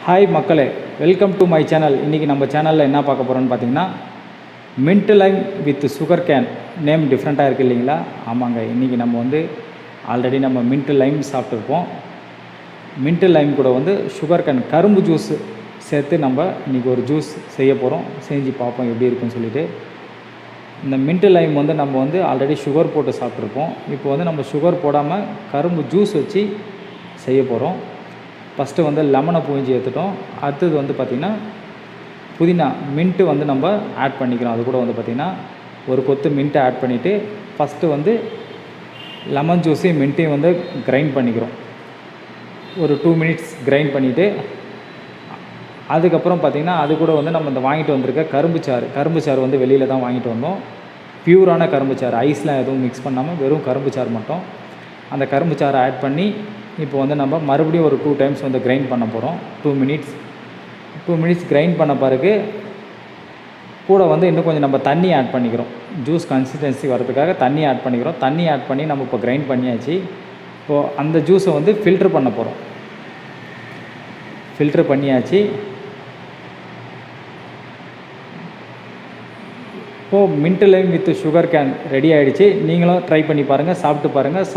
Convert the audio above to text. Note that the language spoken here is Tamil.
ஹாய் மக்களே, வெல்கம் டு மை சேனல். இன்றைக்கி நம்ம சேனலில் என்ன பார்க்க போகிறோன்னு பார்த்தீங்கன்னா, mint lime with sugar cane. Name டிஃப்ரெண்ட்டாக இருக்குது இல்லைங்களா? ஆமாங்க, இன்றைக்கி நம்ம ஆல்ரெடி நம்ம மின்ட் லைம் சாப்பிட்ருப்போம். மின்ட் லைம் கூட சுகர் கேன் கரும்பு ஜூஸ் சேர்த்து நம்ம இன்றைக்கி ஒரு ஜூஸ் செய்ய போகிறோம். செஞ்சு பார்ப்போம் எப்படி இருக்குன்னு சொல்லிவிட்டு. இந்த மின்ட் லைம் நம்ம ஆல்ரெடி சுகர் போட்டு சாப்பிட்ருப்போம். இப்போ நம்ம சுகர் போடாமல் கரும்பு ஜூஸ் வச்சு செய்ய போகிறோம். ஃபஸ்ட்டு லெமனை புழிஞ்சு எடுத்துட்டோம். அடுத்தது பார்த்திங்கன்னா புதினா மின்ட்டு நம்ம ஆட் பண்ணிக்கிறோம். அது கூட பார்த்திங்கன்னா ஒரு கொத்து மின்ட்டை ஆட் பண்ணிவிட்டு ஃபஸ்ட்டு லெமன் ஜூஸையும் மின்ட்டையும் கிரைண்ட் பண்ணிக்கிறோம். ஒரு 2 மினிட்ஸ் கிரைண்ட் பண்ணிவிட்டு அதுக்கப்புறம் பார்த்திங்கன்னா அது கூட நம்ம இந்த வாங்கிட்டு வந்திருக்க கரும்பு சாறு வெளியில் தான் வாங்கிட்டு வந்தோம். பியூரான கரும்பு சாறு, ஐஸ்லாம் எதுவும் மிக்ஸ் பண்ணாமல் வெறும் கரும்பு சாறு மட்டும். அந்த கரும்பு சாறை ஆட் பண்ணி இப்போ நம்ம மறுபடியும் ஒரு 2 டைம்ஸ் கிரைண்ட் பண்ண போகிறோம். 2 மினிட்ஸ் கிரைண்ட் பண்ண பிறகு கூட இன்னும் கொஞ்சம் நம்ம தண்ணி ஆட் பண்ணிக்கிறோம். ஜூஸ் கன்சிஸ்டன்சி வரதுக்காக தண்ணி ஆட் பண்ணிக்கிறோம். தண்ணி ஆட் பண்ணி நம்ம இப்போ கிரைண்ட் பண்ணியாச்சு. இப்போது அந்த ஜூஸை ஃபில்ட்ரு பண்ண போகிறோம். ஃபில்ட்ரு பண்ணியாச்சு. இப்போது mint lime with sugar cane ready ஆகிடுச்சு. நீங்களும் ட்ரை பண்ணி பாருங்கள், சாப்பிட்டு பாருங்கள்.